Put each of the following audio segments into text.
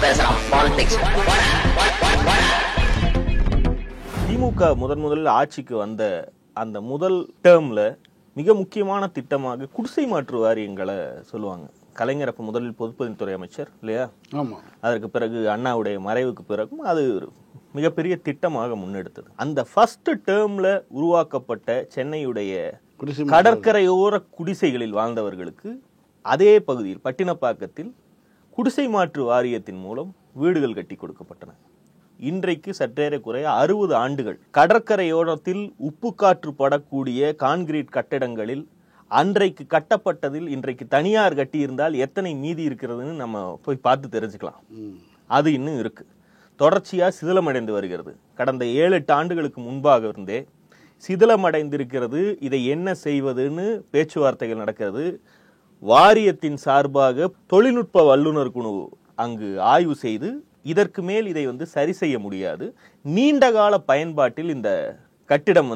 பேசுறான் பாலிடிக்ஸ். திமுக முதலில் ஆட்சிக்கு வந்த அந்த முதல் டேர்ம்ல மிக முக்கியமான திட்டமாக குடிசை மாற்று வாரியங்களை சொல்லுவாங்க. கலைஞர் அப்ப முதலில் பொதுப்பணித்துறை அமைச்சர் இல்லையா? ஆமா. அதற்கு பிறகு அண்ணாவுடைய மறைவுக்கு பிறகும் அது மிகப்பெரிய திட்டமாக முன்னெடுத்தது. அந்த ஃபர்ஸ்ட் டேர்ம்ல உருவாக்கப்பட்ட சென்னையுடைய கடற்கரையோர குடிசைகளில் வாழ்ந்தவர்களுக்கு அதே பகுதியில் பட்டினப்பாக்கத்தில் குடிசை மாற்று வாரியத்தின் மூலம் வீடுகள் கட்டி கொடுக்கப்பட்டன. இன்றைக்கு சற்றேறக்குறைய 60 ஆண்டுகள் கடற்கரையோரத்தில் உப்பு காற்று படக்கூடிய கான்கிரீட் கட்டிடங்களில் அன்றைக்கு கட்டப்பட்டதில் இன்றைக்கு தனியார் கட்டி இருந்தால் எத்தனை மீதி இருக்கிறதுன்னு நம்ம போய் பார்த்து தெரிஞ்சுக்கலாம். அது இன்னும் இருக்கு, தொடர்ச்சியா சிதிலமடைந்து வருகிறது. கடந்த 7-8 ஆண்டுகளுக்கு முன்பாக இருந்தே சிதிலமடைந்திருக்கிறது. இதை என்ன செய்வதுன்னு பேச்சுவார்த்தைகள் நடக்கிறது. வாரியத்தின் சார்பாக தொழில்நுட்ப வல்லுநர் குழு அங்கு ஆய்வு செய்து இதற்கு மேல் இதை சரி செய்ய முடியாது, நீண்ட கால பயன்பாட்டில் இந்த கட்டிடம்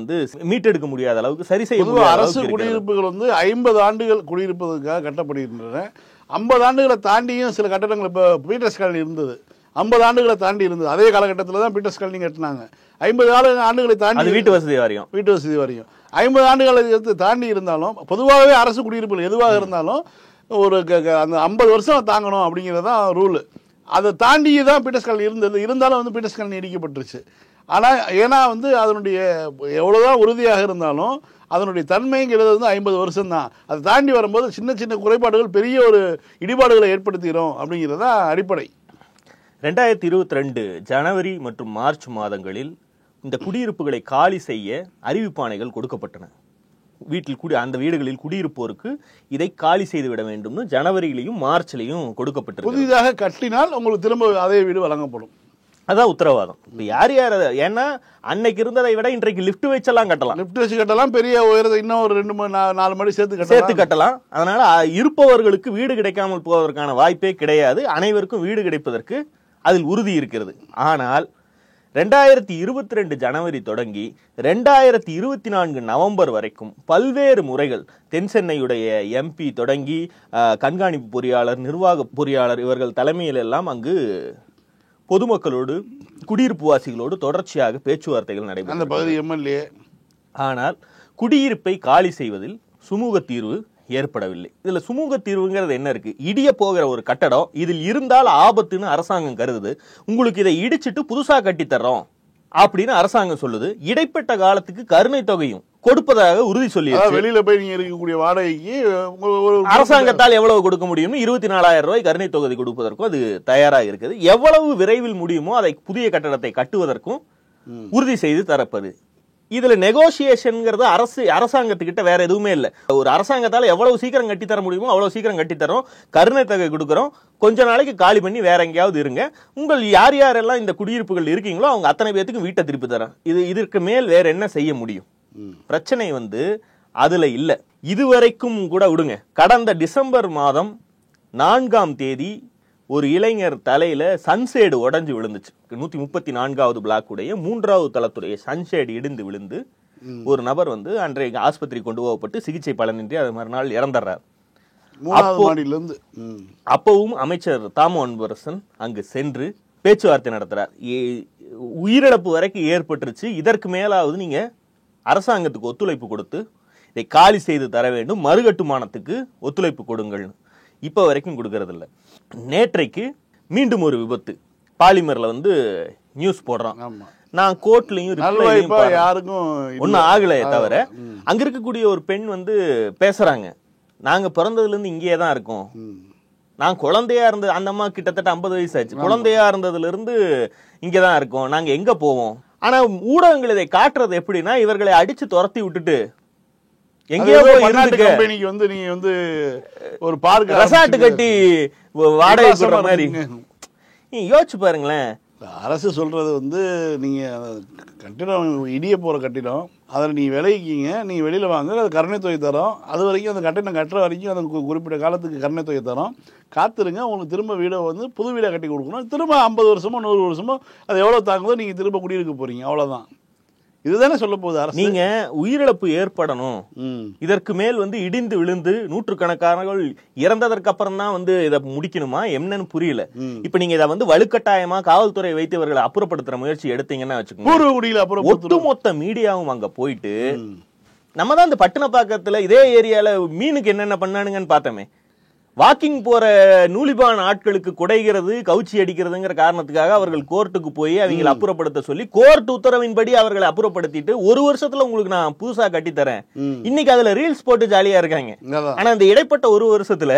மீட்டெடுக்க முடியாத அளவுக்கு சரி செய்ய முடியாது. அரசு குடியிருப்புகள் 50 ஆண்டுகள் குடியிருப்பதற்காக கட்டப்படுகின்றன. 50 ஆண்டுகளை தாண்டியும் சில கட்டடங்கள் இப்போ பீட்டர்ஸ் காலனி இருந்தது, 50 ஆண்டுகளை தாண்டி இருந்தது. அதே காலகட்டத்தில் தான் பீட்டர்ஸ் காலனி கட்டினாங்க. 50 ஆண்டுகளை தாண்டி வீட்டு வசதி வாரியம் 50 ஆண்டுகளை தாண்டி இருந்தாலும் பொதுவாகவே அரசு குடியிருப்புகள் எதுவாக இருந்தாலும் ஒரு அந்த 50 வருஷம் தாங்கணும் அப்படிங்கிறது தான் ரூலு. அதை தாண்டி தான் பீட்டர்ஸ் காலனி இருந்தது. இருந்தாலும் பீட்டர்ஸ் காலனி இடிக்கப்பட்டுருச்சு. ஆனால் ஏன்னா அதனுடைய எவ்வளோதான் உறுதியாக இருந்தாலும் அதனுடைய தன்மைங்கிறது 50 வருஷம் தான். அதை தாண்டி வரும்போது சின்ன சின்ன குறைபாடுகள் பெரிய ஒரு இடிபாடுகளை ஏற்படுத்திடும் அப்படிங்கிறது தான் அடிப்படை. 2022 ஜனவரி மற்றும் மார்ச் மாதங்களில் இந்த குடியிருப்புகளை காலி செய்ய அறிவிப்பாணைகள் கொடுக்கப்பட்டன. அந்த வீடுகளில் குடியிருப்போருக்கு இதை காலி செய்து விட வேண்டும் ஜனவரியிலையும் மார்ச்லையும் கொடுக்கப்பட்டது. புதிதாக கட்டினால் உங்களுக்கு திரும்ப அதே வீடு வழங்கப்படும், அதான் உத்தரவாதம். இப்ப யார் ஏன்னா அன்னைக்கு இருந்ததை விட இன்றைக்கு லிப்ட் வச்செல்லாம் கட்டலாம், லிப்ட் வச்சு கட்டலாம், பெரிய உயரத்தை இன்னும் ஒரு 2-4 மணி சேர்த்து கட்டலாம். அதனால இருப்பவர்களுக்கு வீடு கிடைக்காமல் போவதற்கான வாய்ப்பே கிடையாது. அனைவருக்கும் வீடு கிடைப்பதற்கு அதில் உறுதி இருக்கிறது. ஆனால் 2022 ஜனவரி தொடங்கி 2024 நவம்பர் வரைக்கும் பல்வேறு முறைகள் தென் சென்னையுடைய எம்பி தொடங்கி கண்காணிப்பு பொறியாளர், நிர்வாக பொறியாளர் இவர்கள் தலைமையில் எல்லாம் அங்கு பொதுமக்களோடு குடியிருப்பு வாசிகளோடு தொடர்ச்சியாக பேச்சுவார்த்தைகள் நடைபெறும். ஆனால் குடியிருப்பை காலி செய்வதில் சுமூக தீர்வு ஏற்படவில்லை. இதுல சுமூக தீர்வுங்கிறது என்ன இருக்கு? இடிய போகிற ஒரு கட்டடம் இதில் இருந்தால் ஆபத்துன்னு அரசாங்கம் கருதுது. உங்களுக்கு இதை இடிச்சிட்டு புதுசா கட்டித்தர்றோம் அப்படின்னு அரசாங்கம் சொல்லுது. இடைப்பட்ட காலத்துக்கு கருணை தொகையும் கொடுப்பதாக உறுதி சொல்லி வெளியில போய் நீங்க இருக்கக்கூடிய வாடகைக்கு அரசாங்கத்தால் எவ்வளவு கொடுக்க முடியும்? 24,000 ரூபாய் கருணை தொகை கொடுப்பதற்கும் அது தயாராக இருக்குது. எவ்வளவு விரைவில் முடியுமோ அதை புதிய கட்டடத்தை கட்டுவதற்கும் உறுதி செய்து தரப்பது. இதுல நெகோசியேஷன்ங்கிறது அரசாங்கத்துக்கிட்ட வேற எதுவுமே இல்லை. ஒரு அரசாங்கத்தால எவ்வளவு சீக்கிரம் கட்டித்தர முடியுமோ அவ்வளவு சீக்கிரம் கட்டித்தரோம், கருணை தொகை கொடுக்கறோம், கொஞ்ச நாளைக்கு காலி பண்ணி வேற எங்கேயாவது இருங்க, உங்கள் யார் யாரெல்லாம் இந்த குடியிருப்புகள் இருக்கீங்களோ அவங்க அத்தனை பேத்துக்கு வீட்டை திருப்பி தரேன். இதற்கு மேல் வேற என்ன செய்ய முடியும்? பிரச்சனை அதுல இல்ல. இதுவரைக்கும் கூட விடுங்க, கடந்த டிசம்பர் மாதம் 4ஆம் தேதி ஒரு இளைஞர் தலையில சன்ஷேடு உடஞ்சு விழுந்துச்சு. 134வது பிளாக் உடைய 3வது தளத்துடைய சன்ஷேடு இடிந்து விழுந்து ஒரு நபர் அன்றைக்கு ஆஸ்பத்திரி கொண்டு போகப்பட்டு சிகிச்சை பலனின்றி அது மறுநாள் இறந்துறார். அப்பவும் அமைச்சர் தாமோ அன்பரசன் அங்கு சென்று பேச்சுவார்த்தை நடத்துறார். உயிரிழப்பு வரைக்கும் ஏற்பட்டுருச்சு, இதற்கு மேலாவது நீங்க அரசாங்கத்துக்கு ஒத்துழைப்பு கொடுத்து இதை காலி செய்து தர வேண்டும், மறுகட்டுமானத்துக்கு ஒத்துழைப்பு கொடுங்கள். இப்ப வரைக்கும் கொடுக்கறது இல்ல. நேற்றைக்கு மீண்டும் ஒரு விபத்து பாலிமர்ல நியூஸ் போடுறான். நான் கோர்ட்லயும் யாருக்கும் ஒன்னும் ஆகலையே தவிர அங்க இருக்கக்கூடிய ஒரு பெண் பேசுறாங்க, நாங்க பிறந்ததுல இருந்து இங்கேயே தான் இருக்கோம், நான் குழந்தையா இருந்தது, அந்த அம்மா கிட்டத்தட்ட 50 வயசு ஆச்சு, குழந்தையா இருந்ததுல இருந்து இங்கதான் இருக்கோம், நாங்க எங்க போவோம்? ஆனா ஊடகங்கள் இதை காட்டுறது எப்படின்னா, இவர்களை அடிச்சு துரத்தி விட்டுட்டு எங்கேயோ கம்பெனிக்கு நீங்க ஒரு பார்க் ரெசார்ட் கட்டி வாடகை சொல்ற மாதிரி யோசிச்சு பாருங்களேன். அரசு சொல்றது நீங்க கட்டிடம் இடிய போற கட்டிடம், அதில் நீ விளைவிக்கிங்க, நீங்க வெளியில வாங்க, அது கருணை தொகை தரோம், அது வரைக்கும் அந்த கட்டிடம் கட்டுற வரைக்கும் அந்த குறிப்பிட்ட காலத்துக்கு கருணை தொகை தரோம், காத்துருங்க, உங்களுக்கு திரும்ப வீடை புது வீடை கட்டி கொடுக்கணும், திரும்ப 50 வருஷமோ 100 வருஷமோ அது எவ்வளவு தாங்குதோ நீங்க திரும்ப குடியிருக்க போறீங்க, அவ்வளவுதான். இதுதானே சொல்ல போகுது அரசு. நீங்க உயிரிழப்பு ஏற்படணும், இதற்கு மேல் இடிந்து விழுந்து நூற்றுக்கணக்கானவர்கள் இறந்ததற்கு அப்புறம் தான் இதை முடிக்கணுமா என்னன்னு புரியல. இப்ப நீங்க இதை வலுக்கட்டாயமா காவல்துறை வைத்து இவர்களை அப்புறப்படுத்துற முயற்சி எடுத்தீங்கன்னா வச்சுக்கோங்க, ஒட்டுமொத்த மீடியாவும் அங்க போயிட்டு நம்ம தான் இந்த பட்டினப்பாக்கத்துல இதே ஏரியால மீனுக்கு என்னென்ன பண்ணானுங்கன்னு பார்த்தோமே. வாக்கிங் போற நூலிபான் ஆட்களுக்கு குடைகிறது கவுச்சி அடிக்கிறதுங்கிற காரணத்துக்காக அவர்கள் கோர்ட்டுக்கு போய் அவங்களை அப்புறப்படுத்த சொல்லி கோர்ட் உத்தரவின்படி அவர்களை அப்புறப்படுத்திட்டு 1 வருஷத்துல உங்களுக்கு நான் புதுசா கட்டி தரேன், இன்னைக்கு அதுல ரீல்ஸ் போட்டு ஜாலியா இருக்காங்க. ஆனா இந்த இடைப்பட்ட 1 வருஷத்துல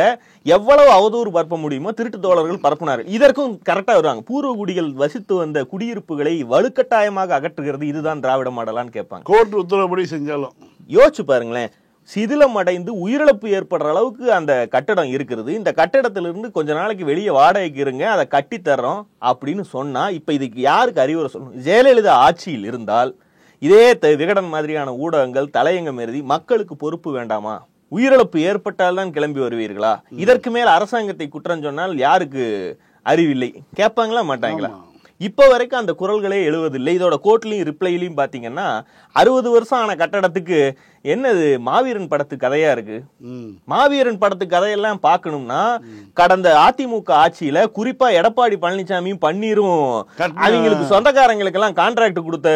எவ்வளவு அவதூறு பரப்ப முடியுமோ திருட்டு தோழர்கள் பரப்புனார்கள். இதற்கும் கரெக்டா வருவாங்க. பூர்வகுடிகள் வசித்து வந்த குடியிருப்புகளை வலுக்கட்டாயமாக அகற்றுகிறது, இதுதான் திராவிட மாடலான்னு கேட்பாங்க. கோர்ட் உத்தரவுப்படி செஞ்சாலும் யோசிச்சு பாருங்களேன். சிதிலம் அடைந்து உயிரிழப்பு ஏற்படுற அளவுக்கு அந்த கட்டடம் இருக்கிறது. இந்த கட்டடத்திலிருந்து கொஞ்ச நாளைக்கு வெளியே வாடகைக்கு இருங்க, அதை கட்டி தர்றோம் அப்படின்னு சொன்னா இப்ப இதுக்கு யாருக்கு அறிவுரை சொல்லணும்? ஜெயலலிதா ஆட்சியில் இருந்தால் இதே விகடன் மாதிரியான ஊடகங்கள் தலையங்கம் எழுதி மக்களுக்கு பொறுப்பு வேண்டாமா, உயிரிழப்பு ஏற்பட்டால் தான் கிளம்பி வருவீர்களா, இதற்கு மேல் அரசாங்கத்தை குற்றம் சொன்னால் யாருக்கு அறிவில்லை கேட்பாங்களா மாட்டாங்களா? இப்ப வரைக்கும் அந்த குரல்களே எழுவதில்லை. இதோட கோர்ட்லயும் ரிப்ளைலையும் பாத்தீங்கன்னா 60 வருஷம் ஆன கட்டடத்துக்கு என்னது மாவீரன் படத்து கதையா இருக்கு. மாவீரன் படத்து கதையெல்லாம் பாக்கணும்னா கடந்த அதிமுக ஆட்சியில குறிப்பா எடப்பாடி பழனிசாமியும் பன்னீரும் அவங்களுக்கு சொந்தக்காரங்களுக்கு எல்லாம் கான்ட்ராக்ட் கொடுத்த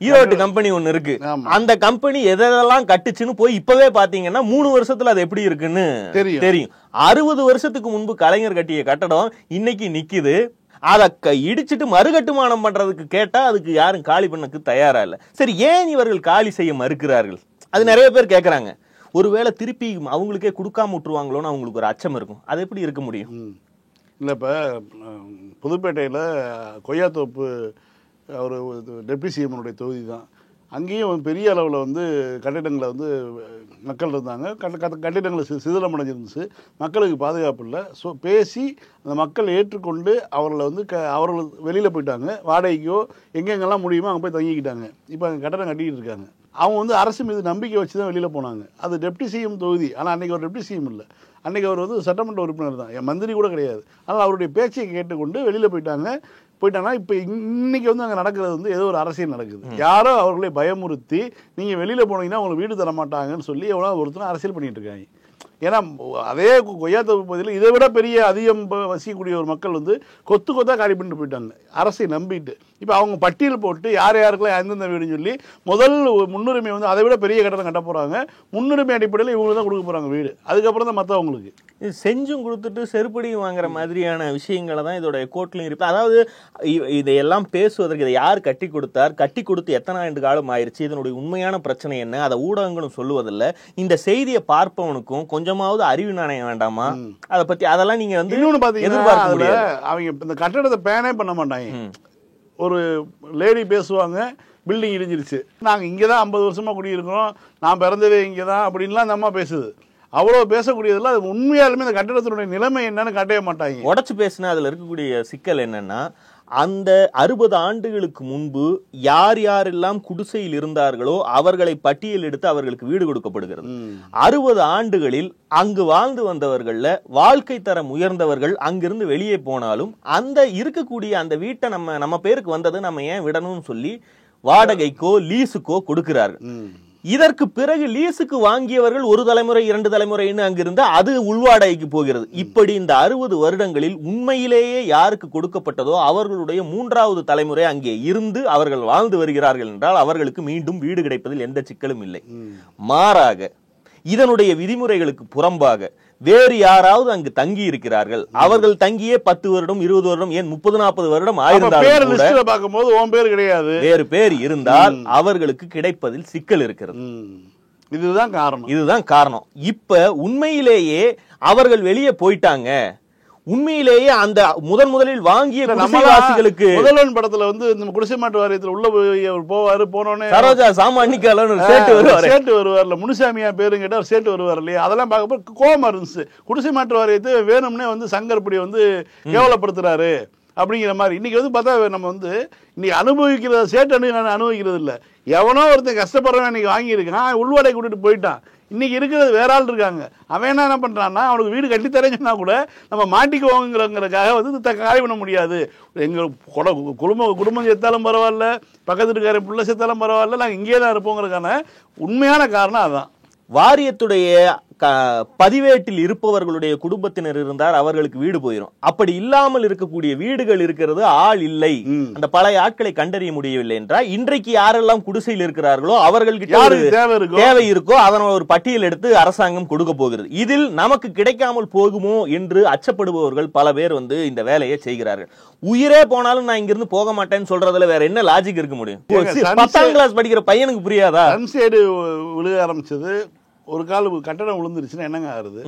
ஈரோட்டு கம்பெனி ஒண்ணு இருக்கு. அந்த கம்பெனி எதெல்லாம் கட்டுச்சுன்னு போய் இப்பவே பாத்தீங்கன்னா 3 வருஷத்துல அது எப்படி இருக்குன்னு தெரியும். 60 வருஷத்துக்கு முன்பு கலைஞர் கட்டிய கட்டடம் இன்னைக்கு நிக்குது. அதை இடிச்சிட்டு மறுகட்டுமானம் பண்றதுக்கு கேட்டா அதுக்கு யாரும் காலி பண்ணக்கு தயாரா இல்ல. சரி, ஏன் இவர்கள் காலி செய்ய மறுக்கிறார்கள்? அது நிறைய பேர் கேக்குறாங்க. ஒருவேளை திருப்பி அவங்களுக்கே கொடுக்காம விட்டுருவாங்களோன்னு அவங்களுக்கு ஒரு அச்சம் இருக்கும். அது எப்படி இருக்க முடியும்? இல்ல, இப்ப புதுப்பேட்டையில கொய்யாத்தோப்பு ஒரு டெப்டி சிஎம்னுடைய தொகுதி தான். அங்கேயும் பெரிய அளவில் கட்டிடங்களை மக்கள் இருந்தாங்க. கட்டிடங்களை சிதிலம் அடைஞ்சிருந்துச்சு. மக்களுக்கு பாதுகாப்பு இல்லை. ஸோ பேசி அந்த மக்கள் ஏற்றுக்கொண்டு அவர்களை அவர்கள் வெளியில் போயிட்டாங்க. வாடகைக்கோ எங்கெங்கெல்லாம் முடியுமோ அங்கே போய் தங்கிக்கிட்டாங்க. இப்போ அங்கே கட்டடம் கட்டிக்கிட்டு இருக்காங்க. அவங்க அரசு மீது நம்பிக்கை வச்சு தான் வெளியில் போனாங்க. அது டெப்டி சிஎம் தொகுதி. ஆனால் அன்றைக்கி அவர் டெப்டி சிஎம் இல்லை, அன்றைக்கி அவர் சட்டமன்ற உறுப்பினர் தான், என் மந்திரி கூட கிடையாது. ஆனால் அவருடைய பேச்சை கேட்டுக்கொண்டு வெளியில் போயிட்டாங்கன்னா இப்போ இன்னைக்கு அங்கே நடக்கிறது ஏதோ ஒரு அரசியல் நடக்குது. யாரோ அவர்களை பயமுறுத்தி நீங்கள் வெளியில் போனீங்கன்னா உங்களுக்கு வீடு தர மாட்டாங்கன்னு சொல்லி எவ்வளோ ஒருத்தர் அரசியல் பண்ணிட்டு இருக்காங்க. ஏன்னா அதே கொய்யாத்தோப்பு பகுதியில் இதை விட பெரிய அதிகம் வசிக்கக்கூடிய ஒரு மக்கள் கொத்து கொத்தா காலி பண்ணிட்டு போயிட்டாங்க அரசை நம்பிட்டு. இப்போ அவங்க பட்டியல் போட்டு யார் யாருக்கெல்லாம் எந்தெந்த வீடுன்னு சொல்லி முதல் முன்னுரிமை அதை விட பெரிய கட்டடம் கட்ட போகிறாங்க. முன்னுரிமை அடிப்படையில் இவங்க தான் கொடுக்க போகிறாங்க வீடு. அதுக்கப்புறம் தான் மற்றவங்களுக்கு செஞ்சும் கொடுத்துட்டு செருப்படியும் வாங்குற மாதிரியான விஷயங்களை தான் இதோட கோர்ட்லையும் இருக்கு. அதாவது இதையெல்லாம் பேசுவதற்கு இதை யார் கட்டி கொடுத்தார், கட்டி கொடுத்து எத்தனை ஆண்டு காலம் ஆயிடுச்சு, இதனுடைய உண்மையான பிரச்சனை என்ன, அதை ஊடகங்களும் சொல்லுவதில்லை. இந்த செய்தியை பார்ப்பவனுக்கும் கொஞ்சமாவது அறிவு நாணயம் வேண்டாமா? அதை பத்தி அதெல்லாம் நீங்க இன்னொன்னு பாத்தீங்கன்னா அவங்க இந்த கட்டடத்தை பேனே பண்ண மாட்டாங்க. ஒரு லேடி பேசுவாங்க, பில்டிங் இடிஞ்சிருச்சு, நாங்க இங்கதான் 50 வருஷமா குடியிருக்கிறோம், நான் பிறந்ததே இங்கதான் அப்படின்லாம் அந்த அம்மா பேசுது. அவ்வளவு பேசக்கூடியதெல்லாம் அது உண்மையாலுமே இந்த கட்டடத்தினுடைய நிலைமை என்னன்னு காட்டவே மாட்டாங்க. உடச்சு பேசினா அதுல இருக்கக்கூடிய சிக்கல் என்னன்னா, அந்த 60 ஆண்டுகளுக்கு முன்பு யார் யாரெல்லாம் குடிசையில் இருந்தார்களோ அவர்களை பட்டியல் எடுத்து அவர்களுக்கு வீடு கொடுக்கப்படுகிறது. 60 ஆண்டுகளில் அங்கு வாழ்ந்து வந்தவர்கள்ல வாழ்க்கை தரம் உயர்ந்தவர்கள் அங்கிருந்து வெளியே போனாலும் அந்த இருக்கக்கூடிய அந்த வீட்டை நம்ம பேருக்கு வந்தது நம்ம ஏன் விடணும்னு சொல்லி வாடகைக்கோ லீஸுக்கோ கொடுக்கிறார்கள். இதற்கு பிறகு லீஸுக்கு வாங்கியவர்கள் 1 தலைமுறை 2 தலைமுறைன்னு அங்கிருந்து அது உள்வாடகைக்கு போகிறது. இப்படி இந்த 60 வருடங்களில் உண்மையிலேயே யாருக்கு கொடுக்கப்பட்டதோ அவர்களுடைய 3வது தலைமுறை அங்கே இருந்து அவர்கள் வாழ்ந்து வருகிறார்கள் என்றால் அவர்களுக்கு மீண்டும் வீடு கிடைப்பதில் எந்த சிக்கலும் இல்லை. மாறாக இதனுடைய விதிமுறைகளுக்கு புறம்பாக வேறு யாராவது அங்கு தங்கி இருக்கிறார்கள், அவர்கள் தங்கியே 10 வருடம் 20 வருடம் ஏன் 30-40 வருடம் ஆயிருந்தாலும் கிடையாது, வேறு பேர் இருந்தால் அவர்களுக்கு கிடைப்பதில் சிக்கல் இருக்கிறது. இதுதான் காரணம். இப்ப உண்மையிலேயே அவர்கள் வெளியே போயிட்டாங்க, உண்மையிலேயே அந்த முதலில் வாங்கிய குடிசைவாசிகளுக்கு முதல்வன் படத்துல இந்த குடிசை மாட்டு வாரியத்துல உள்ள போவாரு, போனோடனே சரோஜா சாமானிக்கால சேட்டு வருவார்ல, முனுசாமியா பேரு கேட்டா சேட்டு வருவார் இல்லையா, அதெல்லாம் பார்க்க கோபமா இருந்துச்சு. குடிசை மாட்டு வாரியத்தை வேணும்னே சங்கர்படி கேவலப்படுத்துறாரு அப்படிங்கிற மாதிரி. இன்னைக்கு பார்த்தா நம்ம இன்னைக்கு அனுபவிக்கிறத சேட்டு அனுபவிக்கிறது இல்லை. எவனோ ஒருத்தன் கஷ்டப்படுறவன் இன்னைக்கு வாங்கியிருக்கான், உள்வாடகை கூட்டிட்டு போயிட்டான். இன்னைக்கு இருக்கிறது வேற ஆள் இருக்காங்க. அவன் என்ன பண்றான்னா, அவனுக்கு வீடு கட்டி தரேங்கன்னா கூட நம்ம மாட்டிக்குவோங்கிறதுக்காக வந்து காலி பண்ண முடியாது. எங்க குடும்பம் செத்தாலும் பரவாயில்ல, பக்கத்து இருக்காரு பிள்ளை செத்தாலும் பரவாயில்ல, நாங்கள் இங்கே தான் இருப்போங்கிறதுக்கான உண்மையான காரணம் அதுதான். வாரியத்துடைய பதிவேட்டில் இருப்பவர்களுடைய குடும்பத்தினர் இருந்தார், அவர்களுக்கு வீடு போயிடும். அப்படி இல்லாமல் இருக்கக்கூடிய வீடுகள் இருக்கிறது, ஆள் இல்லை, அந்த பழைய ஆட்களை கண்டறிய முடியவில்லை என்றால் இன்றைக்கு யாரெல்லாம் குடிசையில் இருக்கிறார்களோ அவர்களுக்கு தேவை இருக்கோ அதனால் ஒரு பட்டியல் எடுத்து அரசாங்கம் கொடுக்க போகிறது. இதில் நமக்கு கிடைக்காமல் போகுமோ என்று அச்சப்படுபவர்கள் பல பேர் வந்து இந்த வேலையை செய்கிறார்கள். உயிரே போனாலும் நான் இங்கிருந்து போக மாட்டேன்னு சொல்றதுல வேற என்ன லாஜிக் இருக்க முடியும்? 10ஆம் கிளாஸ் படிக்கிற பையனுக்கு புரியாதா? சன்சைடு விழுக ஆரம்பிச்சது, ஒரு கால் கட்டடம் விழுந்துருச்சுன்னா என்னங்க ஆகுது?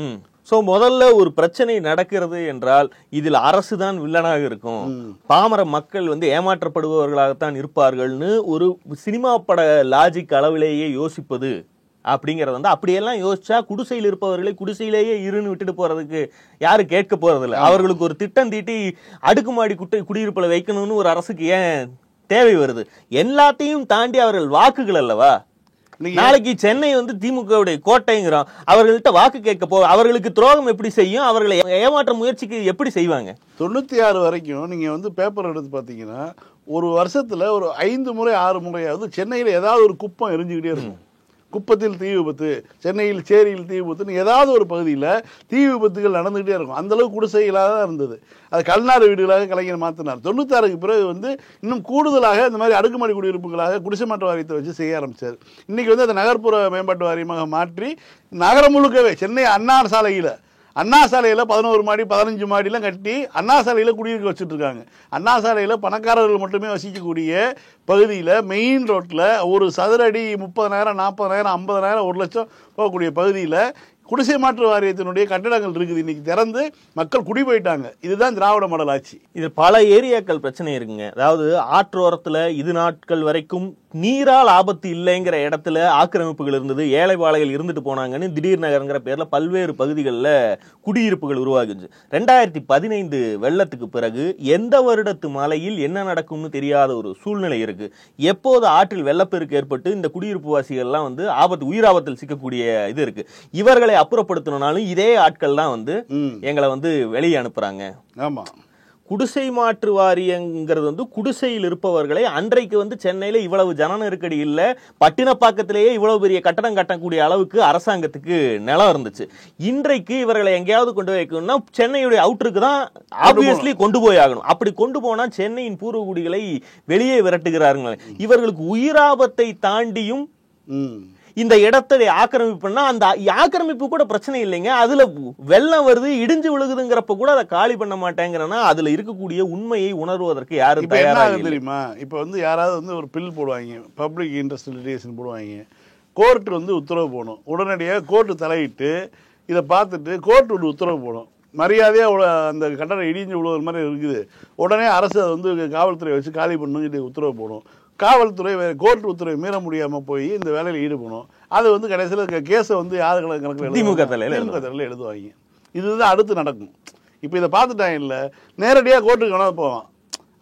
சோ முதல்ல ஒரு பிரச்சனை நடக்கிறது என்றால் இதில் அரசு தான் வில்லனாக இருக்கும், பாமர மக்கள் வந்து ஏமாற்றப்படுபவர்களாகத்தான் இருப்பார்கள்னு ஒரு சினிமா பட லாஜிக் அளவிலேயே யோசிப்பது அப்படிங்கறது வந்து, அப்படியெல்லாம் யோசிச்சா குடிசையில் இருப்பவர்களை குடிசையிலேயே இருன்னு விட்டுட்டு போறதுக்கு யாரு கேட்க போறதில்லை. அவர்களுக்கு ஒரு திட்டம் தீட்டி அடுக்குமாடி குடியிருப்புல வைக்கணும்னு ஒரு அரசுக்கு ஏன் தேவை வருது? எல்லாத்தையும் தாண்டி அவர்கள் வாக்குகள் அல்லவா. நாளைக்கு சென்னை வந்து திமுகவுடைய கோட்டைங்கிறோம், அவர்கள்ட்ட வாக்கு கேட்க அவர்களுக்கு துரோகம் எப்படி செய்யும்? அவர்களை ஏமாற்ற முயற்சிக்கு எப்படி செய்வாங்க? 96 வரைக்கும் நீங்க வந்து பேப்பர் எடுத்து பாத்தீங்கன்னா ஒரு வருஷத்துல ஒரு 5 முறை 6 முறையாவது சென்னையில ஏதாவது ஒரு குப்பம் எரிஞ்சுக்கிட்டே இருக்கும். குப்பத்தில் தீ விபத்து, சென்னையில் சேரியில் தீ விபத்துன்னு ஏதாவது ஒரு பகுதியில் தீ விபத்துகள் நடந்துகிட்டே இருக்கும். அந்த அளவுக்கு குடிசைகளாக தான் இருந்தது. அது கல்நாடு வீடுகளாக கலைஞர் மாற்றினார். 96க்கு பிறகு வந்து இன்னும் கூடுதலாக இந்த மாதிரி அடுக்குமாடி குடியிருப்புகளாக குடிசை மாற்று வாரியத்தை வச்சு செய்ய ஆரம்பித்தார். இன்றைக்கி வந்து அதை நகர்ப்புற மேம்பாட்டு வாரியமாக மாற்றி நகரம் முழுக்கவே சென்னை அண்ணா சாலையில் 11 மாடி 15 மாடிலாம் கட்டி அண்ணா சாலையில் குடியிருக்க வச்சுட்டு இருக்காங்க. அண்ணா சாலையில் பணக்காரர்கள் மட்டுமே வசிக்கக்கூடிய பகுதியில் மெயின் ரோட்டில் ஒரு சதுர அடி 30,000 40,000 50,000 1 லட்சம் போகக்கூடிய பகுதியில் குடிசை மாற்று வாரியத்தினுடைய கட்டடங்கள் இருக்குது. இன்னைக்கு திறந்து மக்கள் குடி போயிட்டாங்க. இதுதான் திராவிட மாடல் ஆட்சி. இது பல ஏரியாக்கள் பிரச்சனை இருக்குங்க. அதாவது ஆற்றோரத்துல இது நாட்கள் வரைக்கும் நீரால் ஆபத்து இல்லைங்கிற இடத்துல ஆக்கிரமிப்புகள் இருந்தது, ஏழை வாழைகள் இருந்துட்டு போனாங்கன்னு திடீர் நகர்ங்கிற பேர்ல பல்வேறு பகுதிகளில் குடியிருப்புகள் உருவாகிச்சு. 2015 வெள்ளத்துக்கு பிறகு எந்த வருடத்து மழையில் என்ன நடக்கும்னு தெரியாத ஒரு சூழ்நிலை இருக்கு. எப்போது ஆற்றில் வெள்ளப்பெருக்கு ஏற்பட்டு இந்த குடியிருப்பு வாசிகள்லாம் வந்து உயிர் ஆபத்தில் சிக்கக்கூடிய இது இருக்கு. இவர்களை அப்புறப்படுத்தணும்னாலும் இதே ஆட்கள் தான் வந்து எங்களை வந்து வெளியே அனுப்புறாங்க. ஆமா, குடிசை மாற்று வாரியங்கிறது வந்து குடிசையில் இருப்பவர்களை அன்றைக்கு வந்து சென்னையில இவ்வளவு ஜன நெருக்கடி இல்ல, பட்டினப்பாக்கத்திலேயே இவ்வளவு பெரிய கட்டடம் கட்டக்கூடிய அளவுக்கு அரசாங்கத்துக்கு நிலம் இருந்துச்சு. இன்றைக்கு இவர்களை எங்கேயாவது கொண்டு வைக்கணும்னா சென்னையுடைய அவுட்டருக்கு தான் ஆப்வியஸ்லி கொண்டு போய் ஆகணும். அப்படி கொண்டு போனா சென்னையின் பூர்வகுடிகளை வெளியே விரட்டுகிறார்கள். இவர்களுக்கு உயிராபத்தை தாண்டியும் இந்த இடத்தை ஆக்கிரமிப்புனா அந்த ஆக்கிரமிப்பு கூட பிரச்சனை இல்லைங்க. அதுல வெள்ளம் வருது, இடிஞ்சு விழுகுதுங்கிறப்ப கூட அதை காலி பண்ண மாட்டேங்கிறனா அதுல இருக்கக்கூடிய உண்மையை உணர்வதற்கு யாரும் தயாராக தெரியுமா? இப்ப வந்து யாராவது வந்து ஒரு பில் போடுவாங்க, பப்ளிக் இன்ட்ரெஸ்ட் லிட்டிகேஷன் போடுவாங்க, கோர்ட் வந்து உத்தரவு போடும். உடனடியாக கோர்ட்டு தலையிட்டு இதை பார்த்துட்டு கோர்ட் ஒரு உத்தரவு போடும். மரியாதையாக அந்த கட்டணம் இடிஞ்சு விழுவது மாதிரி இருக்குது, உடனே அரசு அதை வந்து காவல்துறை வச்சு காலி பண்ணணும்னு உத்தரவு போடும். காவல்துறை கோர்ட் உத்தரவை மீற முடியாமல் போய் இந்த வேலையில் ஈடுபடும். அது வந்து கடைசியில் கேஸை வந்து யார் கணக்கில் திமுக தலையில் எழுதுவாங்க. இதுதான் அடுத்து நடக்கும். இப்போ இதை பார்த்துட்டாங்க இல்லை, நேரடியாக கோர்ட்டுக்கு வேணால் போவான்.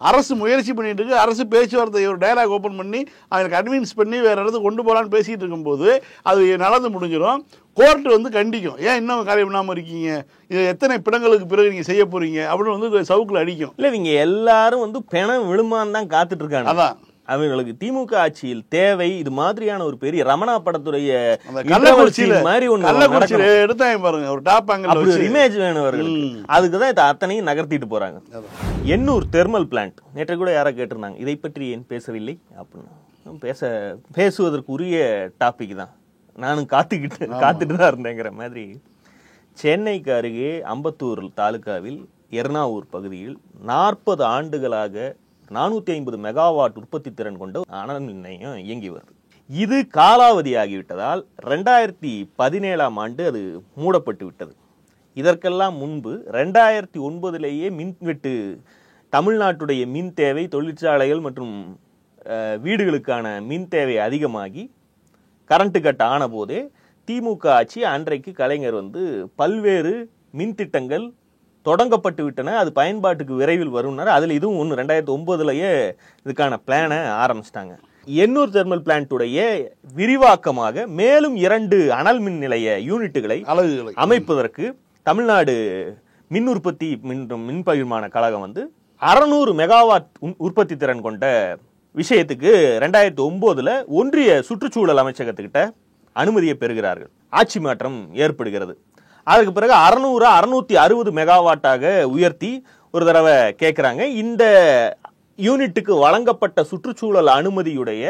அரசு முயற்சி பண்ணிட்டு இருக்கு, அரசு பேச்சுவார்த்தை ஒரு டயலாக் ஓப்பன் பண்ணி அவங்களுக்கு கன்வின்ஸ் பண்ணி வேற இடத்துக்கு கொண்டு போகலான்னு பேசிட்டு இருக்கும்போது அது நடந்து முடிஞ்சிடும். கோர்ட்டு வந்து கண்டிக்கும், ஏன் இன்னும் காலி பண்ணாமல் இருக்கீங்க, இது எத்தனை பிணங்களுக்கு பிறகு நீங்கள் செய்ய போறீங்க அப்படின்னு வந்து சவுக்கில் அடிக்கும். இல்லை, இவங்க எல்லாரும் வந்து பிணம் விழுமான்னு தான் காத்துட்டு இருக்காங்க. அதான் அவங்களுக்கு திமுக ஆட்சியில் தேவை இது மாதிரியான ஒரு பெரிய ரமணா படத்துடைய மாதிரி எடுத்தாங்க பாருங்க, ஒரு டாப் ஆங்கிள் இமேஜ் வேணும் அவர்களுக்கு. அதுக்குதான் அத்தனையும் நகர்த்திட்டு போறாங்க. எண்ணூர் தெர்மல் பிளான்ட் நேற்று கூட யாரா கேட்டிருந்தாங்க, இதை பற்றி ஏன் பேசவில்லை அப்படின்னு. பேசுவதற்குரிய டாபிக் தான். நானும் காத்துட்டு தான் இருந்தேங்கிற மாதிரி. சென்னைக்கு அருகே அம்பத்தூர் தாலுகாவில் எர்ணாவூர் பகுதியில் 40 ஆண்டுகளாக 450 மெகாவாட் உற்பத்தி திறன் கொண்ட அனல் மின் நிலையம் இயங்கி வருது. இது காலாவதியாகிவிட்டதால் 2017ஆம் ஆண்டு அது மூடப்பட்டு விட்டது. இதற்கெல்லாம் முன்பு 2009லேயே மின்வெட்டு, தமிழ்நாட்டுடைய மின் தேவை, தொழிற்சாலைகள் மற்றும் வீடுகளுக்கான மின் தேவை அதிகமாகி கரண்ட் கட் ஆன போதே திமுக ஆட்சி அன்றைக்கு கலைஞர் வந்து பல்வேறு மின் திட்டங்கள் தொடங்கப்பட்டு விட்டன, அது பயன்பாட்டுக்கு விரைவில் வரும்னாரு. அதில் இதுவும் ஒன்று 2009லேயே இதுக்கான பிளானை ஆரம்பிச்சிட்டாங்க. எண்ணூர் தெர்மல் பிளான்ட்டுடைய விரிவாக்கமாக மேலும் 2 அனல் மின் நிலைய யூனிட்டுகளை அமைப்பதற்கு தமிழ்நாடு மின் உற்பத்தி மின் பகிர்மான கழகம் வந்து 600 மெகாவாட் உற்பத்தி திறன் கொண்ட விஷயத்துக்கு 2009 ஒன்றிய சுற்றுச்சூழல் அமைச்சகத்துக்கிட்ட அனுமதியை பெறுகிறார்கள். ஆட்சி மாற்றம் ஏற்படுகிறது. அதுக்கு பிறகு 660 மெகாவாட்டாக உயர்த்தி ஒரு தடவை கேட்கிறாங்க. இந்த யூனிட்டுக்கு வழங்கப்பட்ட சுற்றுச்சூழல் அனுமதியுடைய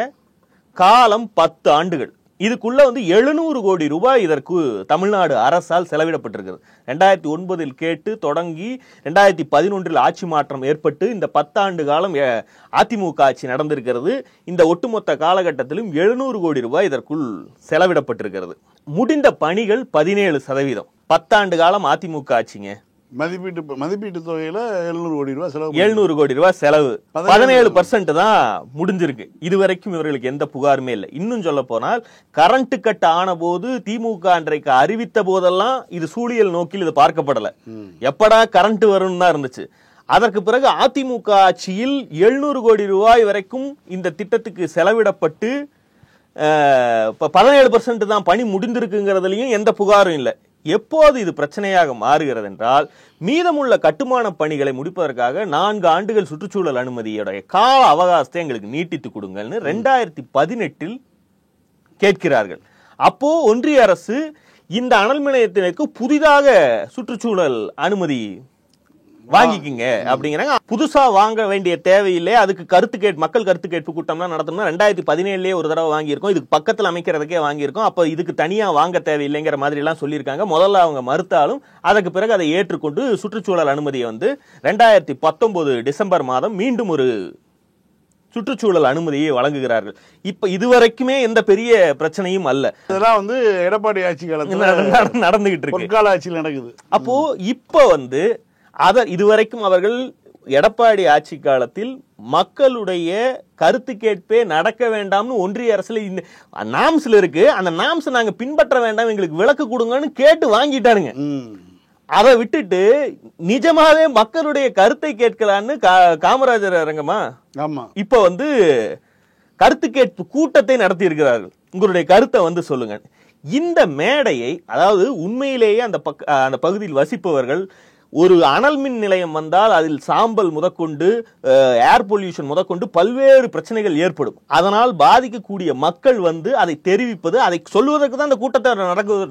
காலம் 10 ஆண்டுகள். இதுக்குள்ள வந்து 700 கோடி ரூபாய் இதற்கு தமிழ்நாடு அரசால் செலவிடப்பட்டிருக்கிறது. 2009 கேட்டு தொடங்கி 2011 ஆட்சி மாற்றம் ஏற்பட்டு இந்த 10 ஆண்டு காலம் அதிமுக ஆட்சி நடந்திருக்கிறது. இந்த ஒட்டுமொத்த காலகட்டத்திலும் 700 கோடி ரூபாய் இதற்குள் செலவிடப்பட்டிருக்கிறது. முடிந்த பணிகள் 17%. 10 ஆண்டு காலம் அதிமுக ஆட்சிங்க. மதிப்பீட்டு தொகையில 700 கோடி ரூபாய் செலவு. 700 கோடி ரூபாய் செலவு 17% தான் முடிஞ்சிருக்கு. இதுவரைக்கும் இவர்களுக்கு எந்த புகாருமே இல்லை. இன்னும் சொல்ல போனால் கரண்ட் கட் ஆன போது திமுக அன்றைக்கு அறிவித்த போதெல்லாம் இது சூழியல் நோக்கில் இது பார்க்கப்படல. எப்படா கரண்ட் வரும்னு தான் இருந்துச்சு. அதற்கு பிறகு அதிமுக ஆட்சியில் 700 கோடி ரூபாய் வரைக்கும் இந்த திட்டத்துக்கு செலவிடப்பட்டு 17% தான் பணி முடிந்திருக்குங்கிறதுலயும் எந்த புகாரும் இல்லை. எப்போது இது பிரச்சனையாக மாறுகிறது என்றால், மீதமுள்ள கட்டுமான பணிகளை முடிப்பதற்காக 4 ஆண்டுகள் சுற்றுச்சூழல் அனுமதியுடைய கால அவகாசத்தை எங்களுக்கு நீட்டித்து கொடுங்கள்னு 2018 கேட்கிறார்கள். அப்போ ஒன்றிய அரசு இந்த அனல் மின் நிலையத்திற்கு புதிதாக சுற்றுச்சூழல் அனுமதி வாங்கிக்கிங்க அப்படிங்கிறாங்க. புதுசா வாங்க வேண்டிய தேவையில்லை. அதுக்கு மக்கள் கருத்து கேட்பு கூட்டம்லாம் நடத்தணும்னா 2017 ஒரு தடவை வாங்கியிருக்கோம். இதுக்கு பக்கத்தில் அமைக்கிறதுக்கே வாங்கியிருக்கோம். அப்ப இதுக்கு தனியா வாங்க தேவையில்லைங்கிற மாதிரி எல்லாம் சொல்லியிருக்காங்க. முதல்ல அவங்க மறுத்தாலும் அதற்கு பிறகு அதை ஏற்றுக்கொண்டு சுற்றுச்சூழல் அனுமதியை வந்து 2019 டிசம்பர் மாதம் மீண்டும் ஒரு சுற்றுச்சூழல் அனுமதியை வழங்குகிறார்கள். இப்ப இதுவரைக்குமே எந்த பெரிய பிரச்சனையும் அல்ல. இதெல்லாம் வந்து எடப்பாடி ஆட்சி காலத்துல நடந்துகிட்டு இருக்கு. பொற்கால ஆட்சியில் நடக்குது. அப்போ இப்ப வந்து இதுவரைக்கும் அவர்கள் எடப்பாடி ஆட்சி காலத்தில் மக்களுடைய கருத்து கேட்பே நடக்க வேண்டாம்னு ஒன்றிய அரசுல இந்த நாம்ஸ்ல இருக்கு. அந்த நாம்ஸ் நாங்க பின்பற்ற வேண்டாம், எங்களுக்கு விலக்கு கொடுங்கன்னு கேட்டு வாங்கிட்டானுங்க. அதை விட்டுட்டு நிஜமாவே மக்களுடைய கருத்தை கேட்கலான்னு காமராஜர் அரங்கமா இப்ப வந்து கருத்து கேட்பு கூட்டத்தை நடத்தி இருக்கிறார்கள். உங்களுடைய கருத்தை வந்து சொல்லுங்க. இந்த மேடையை, அதாவது உண்மையிலேயே அந்த பகுதியில் வசிப்பவர்கள், ஒரு அனல் மின் நிலையம் வந்தால் அதில் சாம்பல் முதற்கொண்டு ஏர் பொல்யூஷன் முதற்கொண்டு பல்வேறு பிரச்சனைகள் ஏற்படும். அதனால் பாதிக்கக்கூடிய மக்கள் வந்து அதை தெரிவிப்பது, அதை சொல்வதற்கு தான் அந்த கூட்டத்தை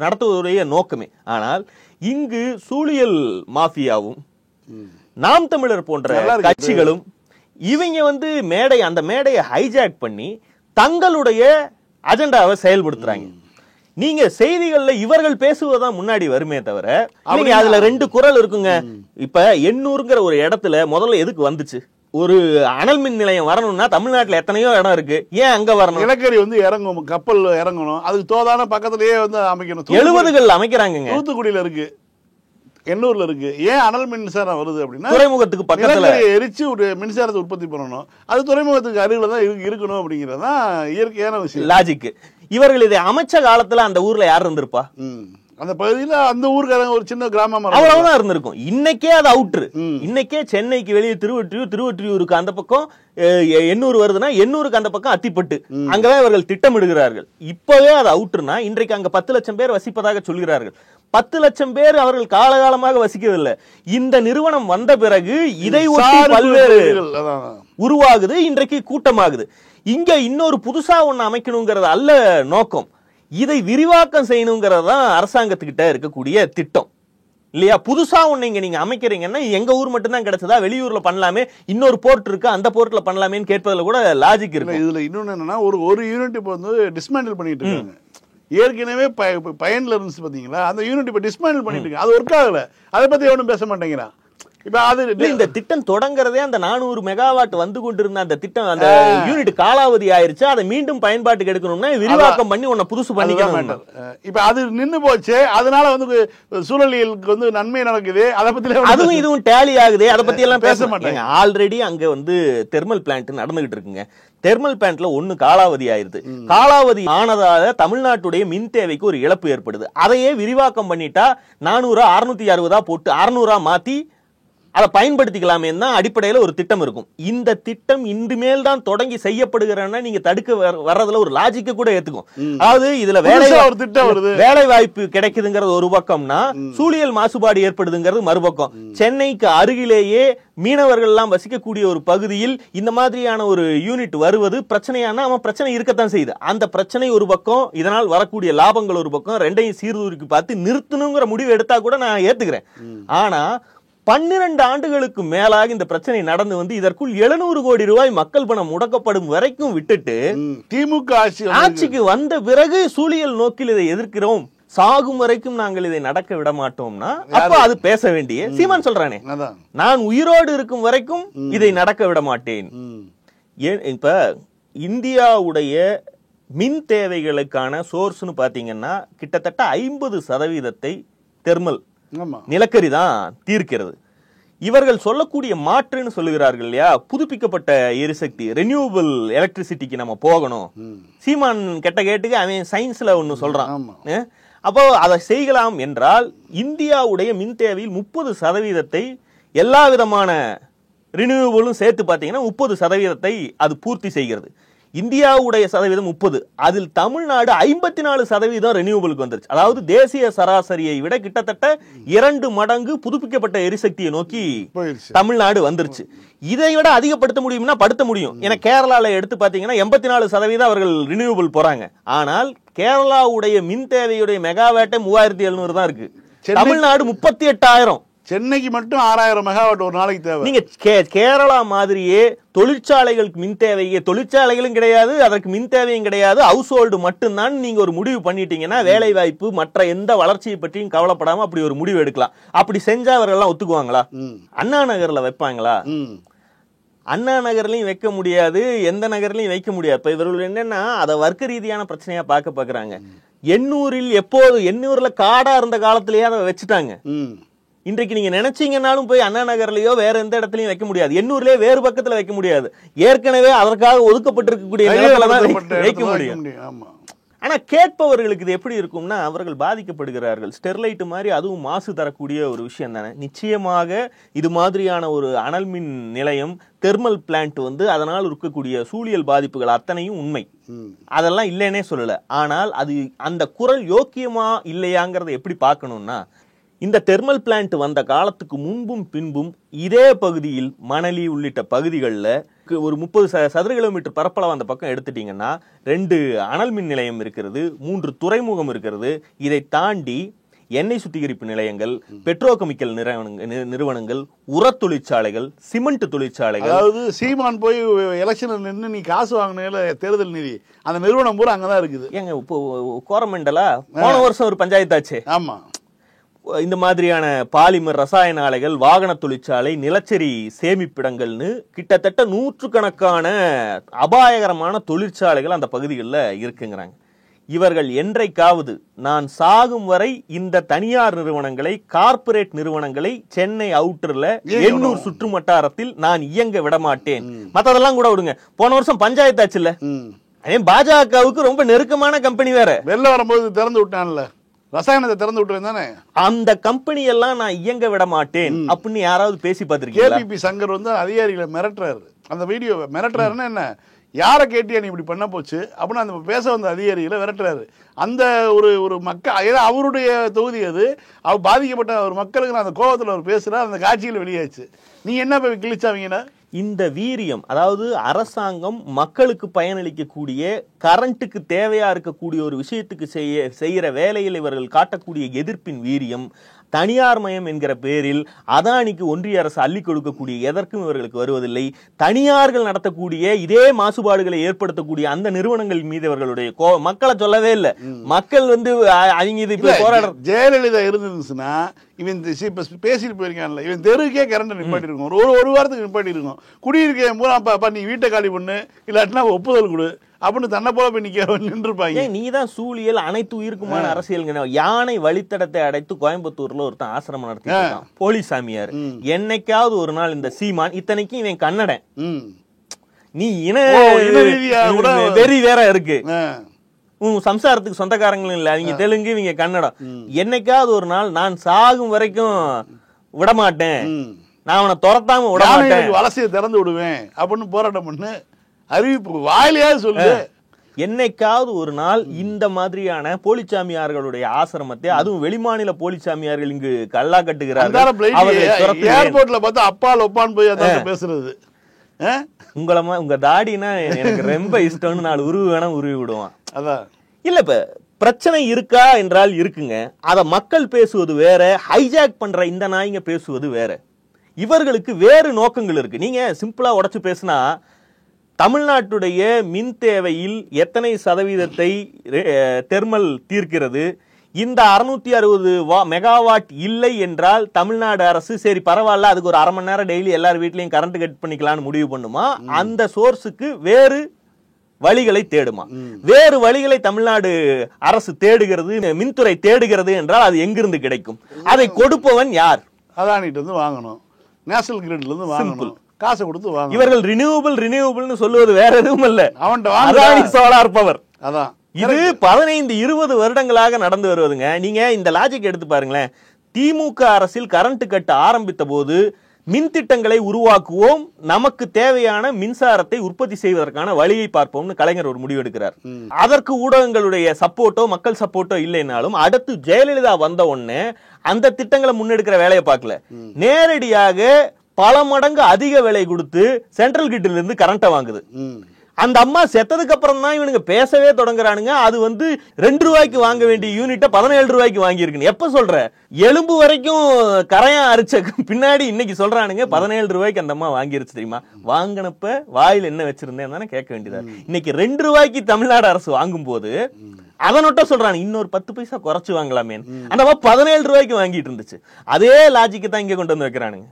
நடத்துவதுடைய நோக்கமே. ஆனால் இங்கு சூழியல் மாஃபியாவும் நாம் தமிழர் போன்ற கட்சிகளும் இவங்க வந்து அந்த மேடையை ஹைஜாக் பண்ணி தங்களுடைய அஜெண்டாவை செயல்படுத்துறாங்க. நீங்க செய்திகள்ல இவர்கள் பேசுவதுதான் முன்னாடி வருமே தவிர, அதுல 2 குரல் இருக்குங்க. இப்ப 800ங்கிற ஒரு இடத்துல முதல்ல எதுக்கு வந்துச்சு? ஒரு அனல் மின் நிலையம் வரணும்னா தமிழ்நாட்டுல எத்தனையோ இடம் இருக்கு, ஏன் அங்க வரணும்? நிலக்கரி வந்து இறங்கும், கப்பல் இறங்கணும், அதுக்கு தோதான பக்கத்திலேயே வந்து அமைக்கணும். 70கள் அமைக்கிறாங்க. தூத்துக்குடியில இருக்கு, எண்ணூர்ல இருக்கு. ஏன் அனல் மின்சாரம் வருது அப்படின்னா, துறைமுகத்துக்கு பக்கத்துல எரிச்சு ஒரு மின்சாரத்தை உற்பத்தி பண்ணணும். அது துறைமுகத்துக்கு அருகில தான் இருக்கணும் அப்படிங்கறதுதான் இயற்கையான விஷயம், லாஜிக். இவர்கள் இதை அமைச்ச காலத்துல அந்த ஊர்ல யார் இருந்திருப்பா? அந்த பகுதியில அந்த ஊருக்காரங்க ஒரு சின்ன கிராமம் அவ்வளவுதான் இருந்திருக்கும். இன்னைக்கே அது அவுட்ரு. இன்னைக்கே சென்னைக்கு வெளியே திருவொற்றியூருக்கு அந்த பக்கம் 800 வருதுன்னா 800க்கு அந்த பக்கம் அத்திப்பட்டு, அங்கதான் இவர்கள் திட்டமிடுகிறார்கள். இப்பவே அது அவுட்ருனா இன்றைக்கு அங்க 10 லட்சம் பேர் வசிப்பதாக சொல்கிறார்கள். 10 லட்சம் பேர் அவர்கள் காலகாலமாக வசிக்கவில்லை. இந்த நிறுவனம் வந்த பிறகு இதை ஒட்டி பல்வேறு உருவாகுது, இன்றைக்கு கூட்டமாகுது. இங்க இன்னொரு புதுசா ஒண்ணு அமைக்கணுங்கிறது அல்ல நோக்கம், இதை விரிவாக்கம் செய்யணுங்கிறது தான் அரசாங்கத்துக்கிட்ட இருக்கக்கூடிய திட்டம் இல்லையா? புதுசா ஒண்ணு இங்க நீங்க அமைக்கிறீங்கன்னா எங்க ஊர் மட்டும் தான் கிடைச்சதா, வெளியூர்ல பண்ணலாமே, இன்னொரு போர்ட் இருக்கு அந்த போர்ட்ல பண்ணலாமேன்னு கேட்பதுல கூட லாஜிக் இருக்கு. இதுல இன்னொன்னு என்னன்னா, ஒரு யூனிட் இப்ப வந்து டிஸ்மேண்டில் பண்ணிட்டு இருக்காங்க. ஏற்கனவே பயன்ல இருந்துச்சு பாத்தீங்களா, அந்த யூனிட் இப்ப டிஸ்மேண்டில் பண்ணிட்டு இருக்காங்க. அது ஒர்க் ஆகல, அதை பத்தி எவனும் பேச மாட்டேங்கிறான். இப்ப அது இந்த திட்டம் தொடங்குறதே அந்த 400 மெகாவாட் வந்து கொண்டிருந்த அந்த திட்டம், அந்த யூனிட் காலாவதி ஆயிருச்சு. அதை மீண்டும் பயன்பாட்டுக்கு எடுக்கணும்னா விரிவாக்கம் பண்ணி ஒன்ன புதுசு பண்ணிக்க. இப்ப அது நின்னு போச்சு. அதனால வந்து சூழலியலுக்கு வந்து நன்மை நடக்குது. அதை பத்தி அதுவும் இதுவும் டேலி ஆகுது. அதை பத்தி எல்லாம் பேச மாட்டாங்க. ஆல்ரெடி அங்க வந்து தெர்மல் பிளான்ட் நடந்துகிட்டு இருக்குங்க. தெர்மல் பிளான்ட்ல ஒண்ணு காலாவதி ஆயிருது. காலாவதி ஆனதால தமிழ்நாட்டுடைய மின் தேவைக்கு ஒரு இழப்பு ஏற்படுது. அதையே விரிவாக்கம் பண்ணிட்டா 400 660 போட்டு 600 மாத்தி அதை பயன்படுத்திக்கலாமே தான் அடிப்படையில ஒரு திட்டம் இருக்கும். இந்த திட்டம் இன்று மேல் தான் தொடங்கி செய்யப்படுகிறன்னா நீங்க தடுக்க வர்றதுல ஒரு லாஜிக்க கூட ஏத்துக்கும். அதாவது இதுல வேலை வாய்ப்பு கிடைக்குதுங்கிறது ஒரு பக்கம்னா சூழியல் மாசுபாடு ஏற்படுதுங்கிறது மறுபக்கம். சென்னைக்கு அருகிலேயே மீனவர்கள் எல்லாம் வசிக்கக்கூடிய ஒரு பகுதியில் இந்த மாதிரியான ஒரு யூனிட் வருவது பிரச்சனையான அவன் பிரச்சனை இருக்கத்தான் செய்யுது. அந்த பிரச்சனை ஒரு பக்கம், இதனால் வரக்கூடிய லாபங்கள் ஒரு பக்கம், ரெண்டையும் சீர்தூக்கி பார்த்து நிறுத்தணுங்கிற முடிவு எடுத்தா கூட நான் ஏத்துக்கிறேன். ஆனா 12 ஆண்டுகளுக்கு மேலாக இந்த பிரச்சனை நடந்து வந்து இதற்குள் 700 கோடி ரூபாய் மக்கள் பணம் முடக்கப்படும் வரைக்கும் விட்டுட்டு திமுக ஆட்சிக்கு வந்த பிறகு சூழியல் நோக்கில் இதை எதிர்க்கிறோம், சாகும் வரைக்கும் நாங்கள் இதை நடக்க விட மாட்டோம்னா அப்ப அது பேச வேண்டிய சீமான் சொல்றானே, நான் உயிரோடு இருக்கும் வரைக்கும் இதை நடக்க விட மாட்டேன். இப்ப இந்தியாவுடைய மின் தேவைகளுக்கான சோர்ஸ்னு பாத்தீங்கன்னா கிட்டத்தட்ட 50% தெர்மல் நிலக்கரி தான் தீர்க்கிறது. இவர்கள் சொல்லக்கூடிய மாற்றுன்னு சொல்லுகிறார்கள் இல்லையா, புதுப்பிக்கப்பட்ட எரிசக்தி, ரெனியூவபிள் எலக்ட்ரிசிட்டிக்கு நம்ம போகணும். சீமான் கெட்ட கேட்டுக்கு அவன் சயின்ஸ்ல ஒன்னு சொல்றான். அப்போ அதை செய்யலாம் என்றால் இந்தியாவுடைய மின் தேவையில் 30% எல்லா விதமான ரினியூவபிளும் சேர்த்து பாத்தீங்கன்னா 30% அது பூர்த்தி செய்கிறது. இந்தியாவுடைய சதவீதம் 30, அதில் தமிழ்நாடு 54% ரெனியூவபிளுக்கு வந்துருச்சு. அதாவது தேசிய சராசரியை விட கிட்டத்தட்ட 2 மடங்கு புதுப்பிக்கப்பட்ட எரிசக்தியை நோக்கி தமிழ்நாடு வந்துருச்சு. இதை விட அதிகப்படுத்த முடியும்னா படுத்த முடியும். ஏன்னா கேரளால எடுத்து பாத்தீங்கன்னா 84% அவர்கள் ரினியூவபிள் போறாங்க. ஆனால் கேரளாவுடைய மின் தேவையுடைய மெகாவாட்டே 3700 தான் இருக்கு. தமிழ்நாடு 38,000. சென்னைக்கு மட்டும் 6000 மெகாவாட் ஒரு நாளைக்கு தேவை. நீங்க கேரளா மாதிரியே தொழிற்சாலைகளுக்கு மின் தேவையே, தொழிற்சாலைகளும் கிடையாது, அதற்கு மின் தேவையும் கிடையாது, ஹவுஸ் ஹோல்டு மட்டும்தான் நீங்க ஒரு முடிவு பண்ணிட்டீங்கன்னா வேலை வாய்ப்பு மற்ற எந்த வளர்ச்சியை பற்றியும் கவலைப்படாம அப்படி ஒரு முடிவு எடுக்கலாம். அப்படி செஞ்சா அவர்கள் ஒத்துக்குவாங்களா? அண்ணா நகர்ல வைப்பாங்களா? அண்ணா நகர்லயும் வைக்க முடியாது, எந்த நகர்லயும் வைக்க முடியாது. இப்ப இவர்கள் என்னன்னா அதை வர்க்க ரீதியான பிரச்சனையா பாக்குறாங்க. எண்ணூர்ல காடா இருந்த காலத்திலேயே அதை வச்சுட்டாங்க. இன்றைக்கு நீங்க நினைச்சீங்கன்னாலும் போய் அண்ணா நகர்லயோ வேற எந்த இடத்துலயும் வைக்க முடியாது. எண்ணூர்லயே வேறு பக்கத்துல வைக்க முடியாது. ஏற்கனவே அதற்காக ஒதுக்கப்பட்டிருக்கக்கூடிய வைக்க முடியும். ஆனா கேட்பவர்களுக்கு இது எப்படி இருக்கும்னா அவர்கள் பாதிக்கப்படுகிறார்கள். ஸ்டெர்லைட் மாதிரி அதுவும் மாசு தரக்கூடிய ஒரு விஷயம் தானே. நிச்சயமாக இது மாதிரியான ஒரு அனல் மின் நிலையம், தெர்மல் பிளான்ட் வந்து அதனால் இருக்கக்கூடிய சூழியல் பாதிப்புகள் அத்தனையும் உண்மை, அதெல்லாம் இல்லைன்னே சொல்லல. ஆனால் அது அந்த குரல் யோக்கியமா இல்லையாங்கிறத எப்படி பார்க்கணும்னா, இந்த தெர்மல் பிளான்ட் வந்த காலத்துக்கு முன்பும் பின்பும் இதே பகுதியில் மணலி உள்ளிட்ட பகுதிகளில் ஒரு 30 சதுர கிலோமீட்டர் பரப்பளவு அந்த பக்கம் எடுத்துட்டீங்கன்னா 2 அனல் மின் நிலையம் இருக்கிறது, 3 துறைமுகம் இருக்கிறது. இதை தாண்டி எண்ணெய் சுத்திகரிப்பு நிலையங்கள், பெட்ரோகெமிக்கல் நிறுவனங்கள், உர தொழிற்சாலைகள், சிமெண்ட் தொழிற்சாலைகள். அதாவது சீமான் போய் எலெக்ஷன்ல நின்று நீ காசு வாங்கின தேர்தல் நிதி அந்த நிறுவனம் பூரா அங்கதான் இருக்குது. ஏங்க இப்போ கோரமண்டலா போன வருஷம் ஒரு பஞ்சாயத்தாச்சு. ஆமா, இந்த மாதிரியான பாலிமர் ரசாயன ஆலைகள், வாகன தொழிற்சாலை, நிலச்சரி சேமிப்பிடங்கள்னு கிட்டத்தட்ட 100கணக்கான அபாயகரமான தொழிற்சாலைகள் அந்த பகுதிகளில் இருக்குங்கிறாங்க. இவர்கள் என்றைக்காவது நான் சாகும் வரை இந்த தனியார் நிறுவனங்களை, கார்ப்பரேட் நிறுவனங்களை சென்னை அவுட்டர்ல 800 சுற்று வட்டாரத்தில் நான் இயங்க விட மாட்டேன். மத்ததெல்லாம் கூட விடுங்க, போன வருஷம் பஞ்சாயத்தாச்சு இல்ல, பாஜகவுக்கு ரொம்ப நெருக்கமான கம்பெனி வேற வெளில வரும்போது திறந்து விட்டான்ல, ரசாயனத்தை திறந்து விட்டுருவேன் தானே, அந்த கம்பெனி எல்லாம் நான் இயங்க விட மாட்டேன் அப்படின்னு யாராவது பேசி பார்த்திருக்கீங்களா? கேபிபி சங்கர் வந்து அதிகாரிகளை மிரட்டுறாரு. அந்த வீடியோ மிரட்டுறாருன்னா என்ன, யாரை கேட்டியா நீ இப்படி பண்ண போச்சு அப்படின்னு அந்த பேச வந்த அதிகாரிகளை விரட்டுறாரு. அந்த ஒரு மக்கள், அவருடைய தொகுதி அது, அவர் பாதிக்கப்பட்ட ஒரு மக்களுக்கு அந்த கோபத்தில் அவர் பேசுறாரு. அந்த காட்சியில் வெளியாச்சு. நீ என்ன போய் கிழிச்சாவீங்கன்னா இந்த வீரியம், அதாவது அரசாங்கம் மக்களுக்கு பயனளிக்கக்கூடிய, கரண்ட்டுக்கு தேவையா இருக்கக்கூடிய ஒரு விஷயத்துக்கு செய்யற வேலையில் இவர்கள் காட்டக்கூடிய எதிர்ப்பின் வீரியம், தனியார் மயம் என்கிற பேரில் அதானிக்கு ஒன்றிய அரசு அள்ளி கொடுக்கக்கூடிய எதற்கும் இவர்களுக்கு வருவதில்லை. தனியார்கள் நடத்தக்கூடிய இதே மாசுபாடுகளை ஏற்படுத்தக்கூடிய அந்த நிறுவனங்கள் மீது இவர்களுடைய மக்களை சொல்லவே இல்லை. மக்கள் வந்து அவங்க இது போராட ஜெயலலிதா இருந்துச்சுன்னா இவன் பேசிட்டு போயிருக்கான்ல, இவன் தெருக்கே கரண்ட் நிப்பாட்டி இருக்கும், ஒரு வாரத்துக்கு நிப்பாட்டி இருக்கும். குடியிருக்க மூலம் நீ வீட்டை காலி பண்ணு, இல்லாட்டினா ஒப்புதல் கொடு அப்படின்னு தன்னை போல போய் நின்றுப்பாங்க. நீதான் சூழியல் அனைத்து உயிருக்குமான அரசியல். யானை வழித்தடத்தை அடைத்து கோயம்புத்தூர்ல ஒருத்தன் ஆசிரமம் நடத்தி போலீஸ் சாமியார். என்னைக்காவது ஒரு நாள் இந்த சீமான், இத்தனைக்கும் இவன் கன்னடன், நீ இன வெறி வேற இருக்கு, உன் சம்சாரத்துக்கு சொந்தக்காரங்களும் இல்ல, அவங்க தெலுங்கு இவங்க கன்னடம், என்னைக்காவது ஒரு நாள் நான் சாகும் வரைக்கும் விடமாட்டேன், நான் அவனை துரத்தாம விட மாட்டேன், வலசையை திறந்து விடுவேன் அப்படின்னு போராட்டம் பண்ணு, அறிவிப்பு வாயிலையாவது சொல்லு. என்னைக்காவது ஒரு நாள் இந்த மாதிரியான போலிச்சாமியார்களுடைய ஆசிரமத்தை, அதுவும் வெளிமாநில போலிச்சாமியார்கள் இங்கு கல்லா கட்டுகிறார்கள், ஏர்போர்ட்ல பார்த்தா அப்பால் ஒப்பான்னு போய் அதான் பேசுறது. உங்க தாடினா எனக்கு ரொம்ப இஷ்டம்னு 4 உருவு வேணா உருவி விடுவான். அதான் இல்ல, இப்ப பிரச்சனை இருக்கா என்றால் இருக்குங்க. அத மக்கள் பேசுவது வேற, ஹைஜாக் பண்ற இந்த நாய்ங்க பேசுவது வேற. இவர்களுக்கு வேறு நோக்கங்கள் இருக்கு. நீங்க சிம்பிளா உடைச்சு பேசினா, தமிழ்நாட்டுடைய மின் தேவையில் எத்தனை சதவீதத்தை தெர்மல் தீர்க்கிறது, இந்த 660 மெகாவாட் இல்லை என்றால் தமிழ்நாடு அரசு சரி பரவாயில்ல, அதுக்கு ஒரு 1/2 மணி நேரம் டெய்லி எல்லார் வீட்லயும் கரண்ட் கட் பண்ணிக்கலாம்னு முடிவு பண்ணுமா? அந்த சோர்ஸுக்கு வேறு வழிகளை தேடுமா? வேறு வழிகளை தமிழ்நாடு அரசு தேடுகிறது, மின்துறை தேடுகிறது என்றால் அது எங்கிருந்து கிடைக்கும்? அதை கொடுப்பவன் யார்? அதானிட்டு இருந்து வாங்கணும், நேஷனல் கிரிட்ல இருந்து வாங்கணும், காசு கொடுத்து வாங்கணும். இவர்கள் ரினியூவபிள்னு சொல்லுவது வேற எதுவும் இல்ல, அவன்கிட்ட அதானி சோலார் பவர். அதான் இது 15-20 வருடங்களாக நடந்து வருவதுங்க. நீங்க இந்த லாஜிக் எடுத்து பாருங்களேன். திமுக அரசில் கரண்ட் கட்ட ஆரம்பித்த போது மின் திட்டங்களை உருவாக்குவோம், நமக்கு தேவையான மின்சாரத்தை உற்பத்தி செய்வதற்கான வழியை பார்ப்போம்னு கலைஞர் ஒரு முடிவு எடுக்கிறார். அதற்கு ஊடகங்களுடைய சப்போர்ட்டோ மக்கள் சப்போர்ட்டோ இல்லைனாலும் அடுத்து ஜெயலலிதா வந்த உடனே அந்த திட்டங்களை முன்னெடுக்கிற வேலையை பார்க்கல, நேரடியாக பல மடங்கு அதிக விலை கொடுத்து சென்ட்ரல் கிரிட்ல இருந்து கரண்ட்டை வாங்குது. அந்த அம்மா செத்ததுக்கு அப்புறம் தான் இவனுங்க பேசவே தொடங்குறானுங்க. அது 2 ரூபாய்க்கு வாங்க வேண்டிய யூனிட்ட 17 ரூபாய்க்கு வாங்கியிருக்கு. எப்ப சொல்ற? எலும்பு வரைக்கும் கரையா அரிச்ச பின்னாடி இன்னைக்கு சொல்றானுங்க 17 ரூபாய்க்கு அந்த அம்மா வாங்கிருச்சு தெரியுமா? வாங்கினப்ப வாயில் என்ன வச்சிருந்தேன் தானே கேட்க வேண்டியதா. இன்னைக்கு 2 ரூபாய்க்கு தமிழ்நாடு அரசு வாங்கும் போது அதனொட்ட சொல்றாங்க இன்னொரு 10 பைசா குறைச்சு வாங்கலாமே. அந்த அம்மா 17 ரூபாய்க்கு வாங்கிட்டு இருந்துச்சு. அதே லாஜிக்கு தான் இங்க கொண்டு வந்து வைக்கிறானுங்க.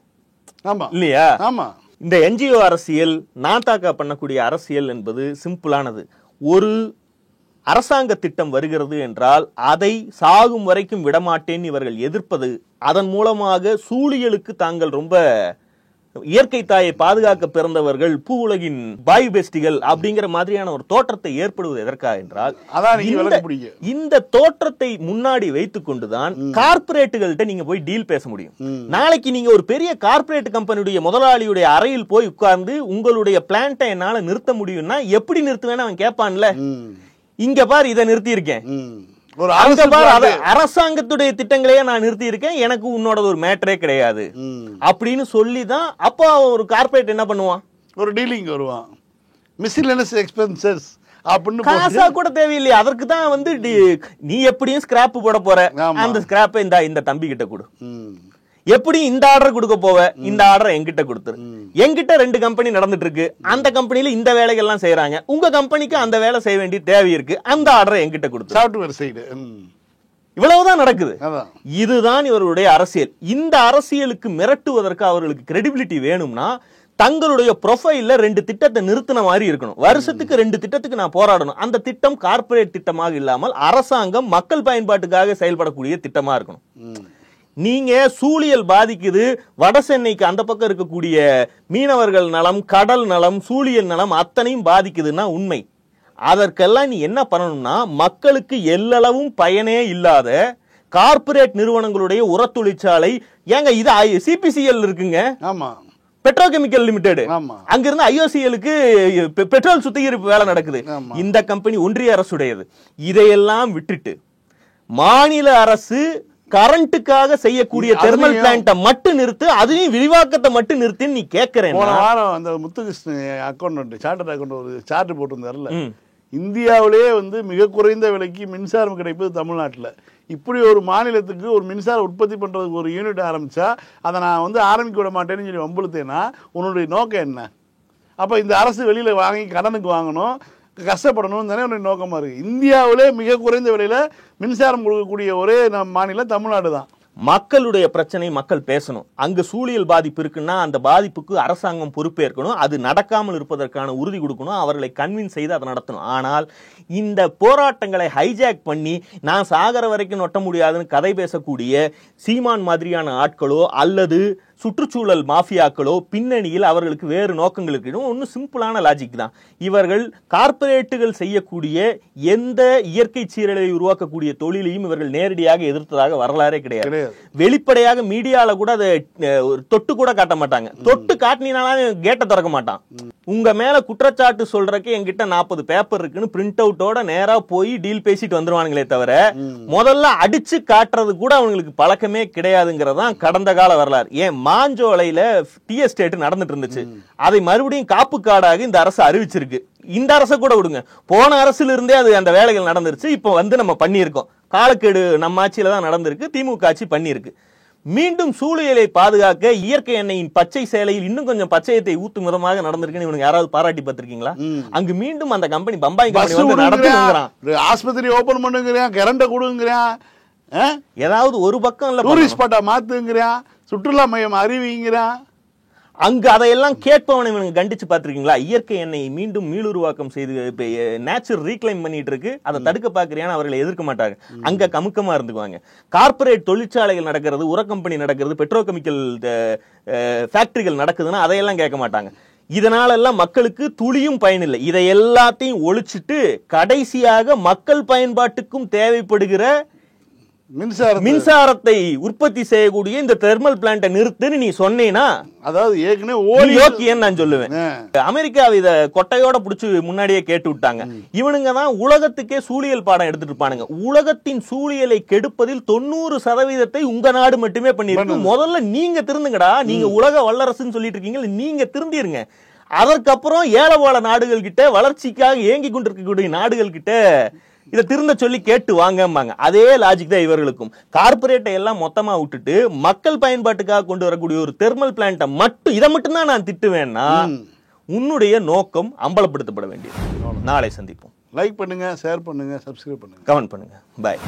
ஆமா இல்லையா? ஆமா. இந்த என்ஜிஓ அரசியல், நாட்டாக்கா பண்ணக்கூடிய அரசியல் என்பது சிம்பிளானது. ஒரு அரசாங்க திட்டம் வருகிறது என்றால் அதை சாகும் வரைக்கும் விடமாட்டேன் இவர்கள் எதிர்ப்பது, அதன் மூலமாக சூழியலுக்கு தாங்கள் ரொம்ப இயற்கை தாயை பாதுகாக்க பிறந்தவர்கள், பூ உலகின் பாய் பெஸ்டிகள் அப்படிங்கிற மாதிரியான ஒரு தோற்றத்தை ஏற்படுவது எதற்காக என்றால், இந்த தோற்றத்தை முன்னாடி வைத்துக் கொண்டுதான் கார்பரேட்டுகள்கிட்ட நீங்க போய் டீல் பேச முடியும். நாளைக்கு நீங்க ஒரு பெரிய கார்பரேட் கம்பெனியுடைய முதலாளியுடைய அறையில் போய் உட்கார்ந்து உங்களுடைய பிளான்ட்டை என்னால நிறுத்த முடியும்னா எப்படி நிறுத்துவேன்னு அவன் கேட்பான்ல. இங்க பாரு, இதை நிறுத்தி இருக்கேன், அரசாங்கத்துடைய திட்டங்களையே நான் நிறுத்தி இருக்கேன், எனக்கு உன்னோட ஒரு மேட்டரே கிடையாது அப்படின்னு சொல்லிதான் அப்போ ஒரு கார்பரேட் என்ன பண்ணுவான்? ஒரு டீலிங் வருவான். மிஸ்செலேனியஸ் எக்ஸ்பென்சஸ் அப்படின்னு காசா கூட தேவையில்லையே. அதற்கு தான் நீ எப்படியும் ஸ்கிராப் போட போற, அந்த ஸ்கிராப்பை இந்த தம்பி கிட்ட கொடு. எப்படி இந்த ஆர்டர் கொடுக்க போவ, இந்த ஆர்டர் என்கிட்ட கொடுத்துரு. என்கிட்ட 2 கம்பெனி நடந்துட்டு இருக்கு, அந்த கம்பெனில இந்த வேலைகள் எல்லாம் செய்யறாங்க, உங்க கம்பெனிக்கு அந்த வேலை செய்ய வேண்டிய தேவை இருக்கு, அந்த ஆர்டரை என்கிட்ட கொடுத்து சாஃப்ட்வேர் சைடு. இவ்வளவுதான் நடக்குது. இதுதான் இவருடைய அரசியல். இந்த அரசியலுக்கு மிரட்டுவதற்கு அவர்களுக்கு கிரெடிபிலிட்டி வேணும்னா தங்களுடைய ப்ரொஃபைல்ல 2 திட்டத்தை நிறுத்தின மாதிரி இருக்கணும். வருஷத்துக்கு 2 திட்டத்துக்கு நான் போராடணும். அந்த திட்டம் கார்பரேட் திட்டமாக இல்லாமல் அரசாங்கம் மக்கள் பயன்பாட்டுக்காக செயல்படக்கூடிய திட்டமா இருக்கணும். நீங்க சூழியல் பாதிக்குது, வட சென்னைக்கு அந்த பக்கம் இருக்கக்கூடிய மீனவர்கள் நலம், கடல் நலம், சூழியல் நலம் அத்தனையும் பாதிக்குதுன்னா உண்மை. அதற்கெல்லாம் நீ என்ன பண்ணணும்னா மக்களுக்கு எல்லளவும் பயனே இல்லாத கார்பரேட் நிறுவனங்களுடைய உர தொழிற்சாலை, ஏங்க இது சிபிசிஎல் இருக்குங்க, ஆமா, பெட்ரோகெமிக்கல் லிமிடெட், அங்கிருந்து ஐஓசிஎலுக்கு பெட்ரோல் சுத்திகரிப்பு வேலை நடக்குது. இந்த கம்பெனி ஒன்றிய அரசுடையது. இதையெல்லாம் விட்டுட்டு மாநில அரசு கரண்ட்டுக்காக செய்யக்கூடிய தெர்மல் பிளான்ட்டை மட்டும் நிறுத்து, அதையும் விரிவாக்கத்தை மட்டும் நிறுத்தி நீ கேட்கிறேன். போன வாரம் அந்த முத்துகிருஷ்ணன் அக்கௌண்ட் சார்ட்டர் அக்கௌண்ட் ஒரு சார்ட் போட்டிருந்தாருல, இந்தியாவிலேயே மிக குறைந்த விலைக்கு மின்சாரம் கிடைப்பது தமிழ்நாட்டில். இப்படி ஒரு மாநிலத்துக்கு ஒரு மின்சாரம் உற்பத்தி பண்றதுக்கு ஒரு யூனிட் ஆரம்பிச்சா அதை நான் ஆரம்பிக்க விட மாட்டேன்னு சொல்லி வம்புழுத்தேன்னா உன்னுடைய நோக்கம் என்ன? அப்ப இந்த அரசு வெளியில வாங்கி கடனுக்கு வாங்கணும், கஷ்டப்படணும் தானே உன்னுடைய நோக்கமா இருக்கு. இந்தியாவிலே மிக குறைந்த விலையில மின்சாரம் கொடுக்கக்கூடிய ஒரே மாநிலம் தமிழ்நாடு தான். மக்களுடைய பிரச்சனை மக்கள் பேசணும். அங்கு சூழியல் பாதிப்பு இருக்குன்னா அந்த பாதிப்புக்கு அரசாங்கம் பொறுப்பேற்கணும், அது நடக்காமல் இருப்பதற்கான உறுதி கொடுக்கணும், அவர்களை கன்வின்ஸ் செய்து அதை நடத்தணும். ஆனால் இந்த போராட்டங்களை ஹைஜாக் பண்ணி நான் சாகர வரைக்கும் நொட்ட முடியாதுன்னு கதை பேசக்கூடிய சீமான் மாதிரியான ஆட்களோ அல்லது சுற்றுச்சூழல் மாஃபியாக்களோ பின்னணியில் அவர்களுக்கு வேறு நோக்கங்கள் இருக்கு. ஒன்னும் சிம்பிளான லாஜிக் தான். இவர்கள் கார்ப்பரேட்டுகள் செய்யக்கூடிய எந்த இயற்கை சீரழிவை உருவாக்கக்கூடிய தொழிலையும் இவர்கள் நேரடியாக எதிர்த்ததாக வரலாறே கிடையாது. வெளிப்படையாக மீடியால கூட அதை தொட்டு கூட காட்ட மாட்டாங்க. தொட்டு காட்டினாலும் கேட்ட திறக்க மாட்டான். உங்க மேல குற்றச்சாட்டு சொல்றதுக்கு என்கிட்ட 40 பேப்பர் இருக்குன்னு பிரிண்ட் அவுட்டோட நேரா போய் டீல் பேசிட்டு வந்துருவானுங்களே தவிர முதல்ல அடிச்சு காட்டுறது கூட அவங்களுக்கு பழக்கமே கிடையாதுங்கிறதான் கடந்த கால வரலாறு. ஏன் மாஞ்சோலையில டீ எஸ்டேட் நடந்துட்டு இருந்துச்சு, அதை மறுபடியும் காப்பு காடாக இந்த அரசு அறிவிச்சிருக்கு. இந்த அரசை கூட விடுங்க, போன அரசுல இருந்தே அது அந்த வேலைகள் நடந்துருச்சு. இப்ப நம்ம பண்ணியிருக்கோம். காலக்கெடு நம்ம ஆட்சியில தான் நடந்திருக்கு, திமுக ஆட்சி பண்ணியிருக்கு. மீண்டும் சூழலை பாதுகாக்க இயற்கை எண்ணெயின் பச்சை சேலையில் இன்னும் கொஞ்சம் பச்சையத்தை ஊத்தும் விதமாக நடந்திருக்குன்னு இவனுக்கு யாராவது பாராட்டி பார்த்திருக்கீங்களா? அங்கு மீண்டும் அந்த கம்பெனி பம்பாய் கம்பெனி வந்து நடத்துறான், ஆஸ்பத்திரி ஓபன் பண்ணுங்கறான், கரண்ட் கொடுங்கறான், ஏதாவது ஒரு பக்கம் இல்ல டூரிஸ்ட் ஸ்பாட்டா மாத்துங்கறான், சுற்றுலா மையம் அறிவிங்கறான். அங்க அதையெல்லாம் கேட்பவனை இவனுக்கு கண்டிச்சு பார்த்திருக்கீங்களா? இயற்கை எண்ணெயை மீண்டும் மீளுருவாக்கம் செய்து நேச்சர் ரீக்ளைம் பண்ணிட்டு இருக்கு, அதை தடுக்க பாக்குறியான்னு அவர்களை எதிர்க்க மாட்டாங்க. அங்க கமுக்கமா இருந்துக்குவாங்க. கார்பரேட் தொழிற்சாலைகள் நடக்கிறது, உர கம்பெனி நடக்கிறது, பெட்ரோகெமிக்கல் ஃபேக்டரிகள் நடக்குதுன்னா அதையெல்லாம் கேட்க மாட்டாங்க. இதனால எல்லாம் மக்களுக்கு துளியும் பயனில்லை. இதை எல்லாத்தையும் ஒழிச்சிட்டு கடைசியாக மக்கள் பயன்பாட்டுக்கும் தேவைப்படுகிற மின்சாரத்தை உற்பத்தி செய்யக்கூடிய இந்த தெர்மல் பிளான்ட் நிறுத்துன்னு நீ சொன்னீனா, அதாவது ஏற்கனவே நான் சொல்லுவேன். அமெரிக்கா இத கொட்டையோட புடிச்சு முன்னாடியே கேட்டு விட்டாங்க. இவனுங்க தான் உலகத்துக்கே சூழியல் பாடம் எடுத்துட்டு இருப்பானுங்க. உலகத்தின் சூழியலை கெடுப்பதில் 90% உங்க நாடு மட்டுமே பண்ணிருக்கு. முதல்ல நீங்க திருந்துங்கடா. நீங்க உலக வல்லரசுன்னு சொல்லிட்டு இருக்கீங்க, நீங்க திருந்திருங்க. அதற்கப்புறம் ஏழவாழ நாடுகள் கிட்ட, வளர்ச்சிக்காக ஏங்கி கொண்டிருக்கக்கூடிய நாடுகள் கிட்ட இதை திருந்த சொல்லி கேட்டு வாங்கம்பாங்க. அதே லாஜிக் தான் இவர்களுக்கும். கார்பரேட்டை எல்லாம் மொத்தமா விட்டுட்டு மக்கள் பயன்பாட்டுக்காக கொண்டு வரக்கூடிய ஒரு தெர்மல் பிளான்ட்டை மட்டும், இதை மட்டும் தான் நான் திட்டுவேன்னா உன்னுடைய நோக்கம் அம்பலப்படுத்தப்பட வேண்டியது. நாளை சந்திப்போம். லைக் பண்ணுங்க, ஷேர் பண்ணுங்க, சப்ஸ்கிரைப் பண்ணுங்க, கமெண்ட் பண்ணுங்க. பாய்.